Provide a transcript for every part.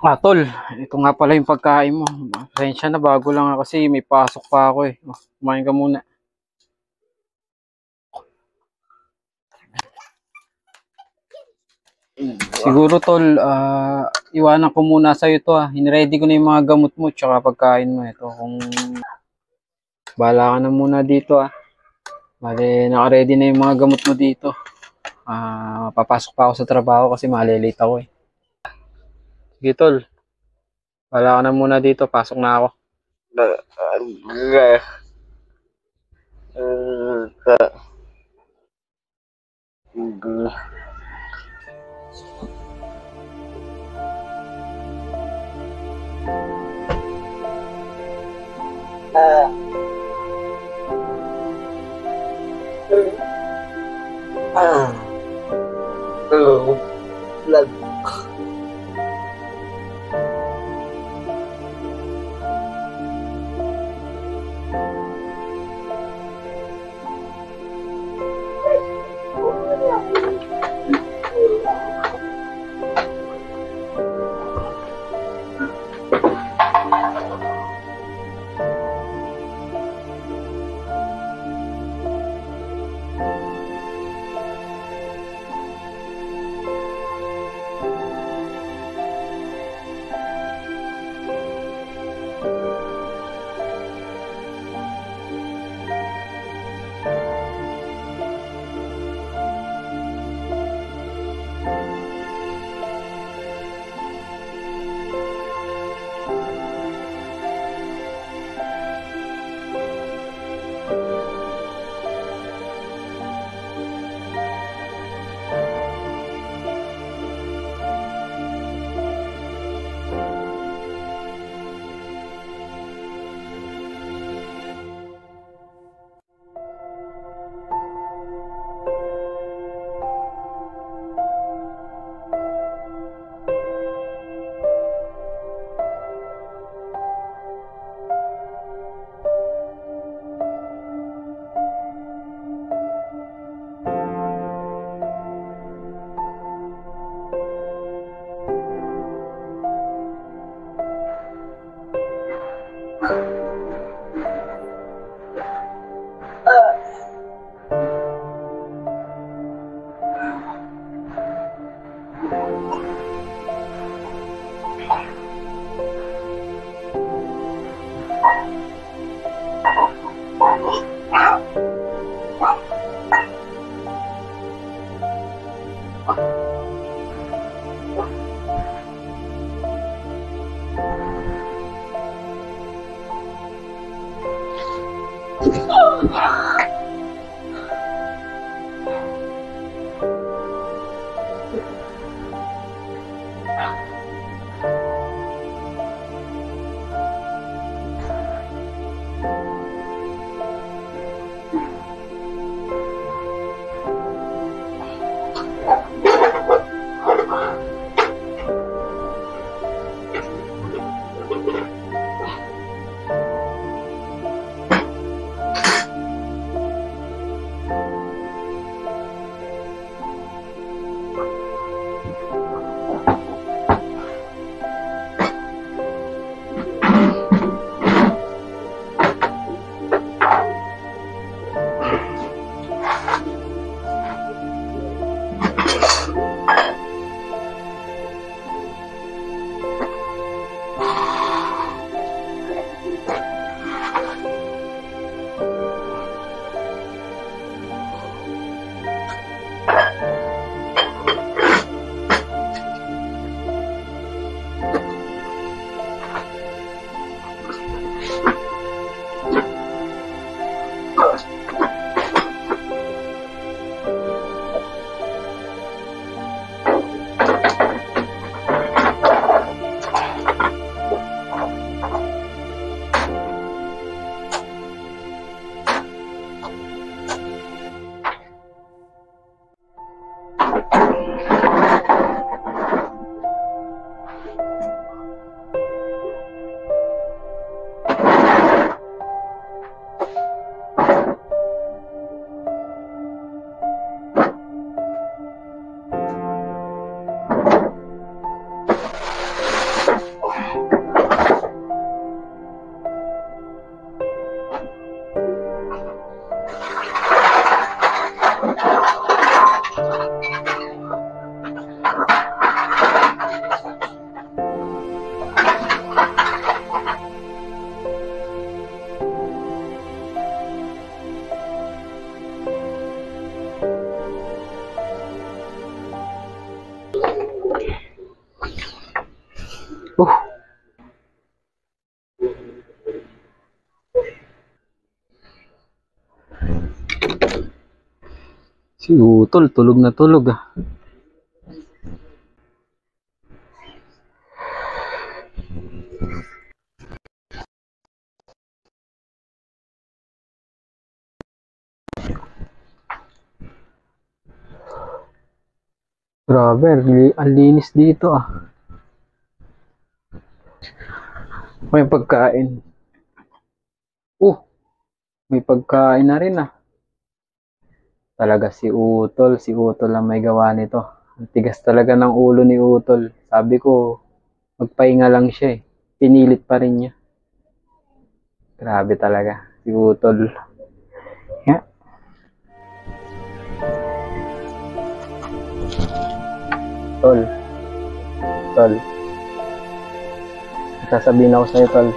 Tol, ito nga pala yung pagkain mo. Pasensya na, bago lang ako kasi may pasok pa ako eh. Kumain ka muna. Siguro tol, iwanan ko muna sa'yo to ah. Hinready ko na yung mga gamot mo tsaka pagkain mo. Ito, kung bahala ka na muna dito ah. Bale, naka-ready na yung mga gamot mo dito. Papasok pa ako sa trabaho kasi malilate ako eh. Sige tol, bahala ka na muna dito. Pasok na ako. Oh, si Utol, tulog na tulog ah. Grabe, ang linis dito ah. May pagkain. May pagkain na rin ah. Talaga si Utol ang may gawa nito. Ang tigas talaga ng ulo ni Utol. Sabi ko, magpahinga lang siya eh. Pinilit pa rin niya. Grabe talaga, si Utol. Yeah. Tol. Tol. Sasabihin ako sa'yo, Tol.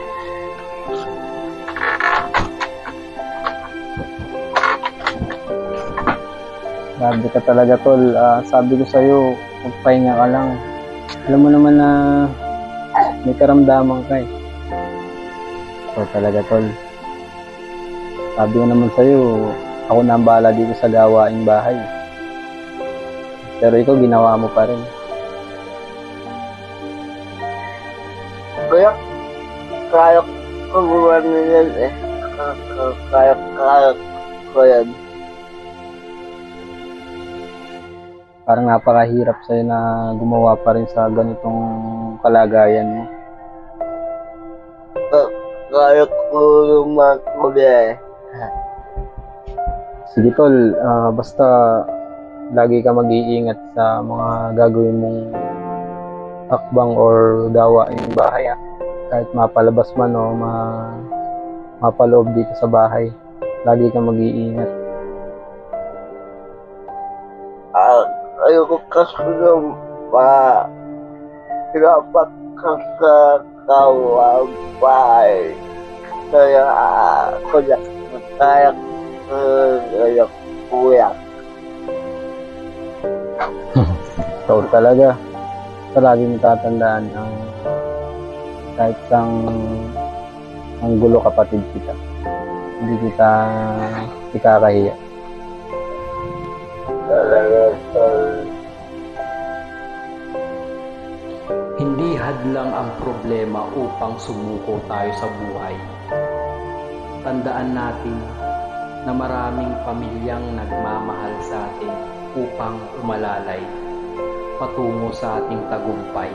Grabe ka talaga, Tol. Sabi ko sa'yo, magpahinga ka lang. Alam mo naman na may karamdaman ka eh. So talaga, Tol. Sabi ko naman sa'yo, ako na ang bahala dito sa gawaing bahay. Pero ikaw, ginawa mo pa rin. Kaya ko gumawa yan eh. Kaya ko yan. Parang napakahirap sa'yo na gumawa pa rin sa ganitong kalagayan mo. Kaya ko lumaki eh. Sige, Tol, basta lagi ka mag-iingat sa mga gagawin mong hakbang or gawaing bahay. Kahit mapalabas man o mapaloob dito sa bahay, lagi ka mag-iingat. Ayoko kasi nung dapat ka sa kawang bahay. Kaya kaya kuya. Ikaw talaga. Ito lagi mo tatandaan ang kahit sang ang gulo kapatid kita. Hindi kita ikakahiya. Talaga, Hindi hadlang ang problema upang sumuko tayo sa buhay. Tandaan natin na maraming pamilyang nagmamahal sa atin upang umalalay patungo sa ating tagumpay.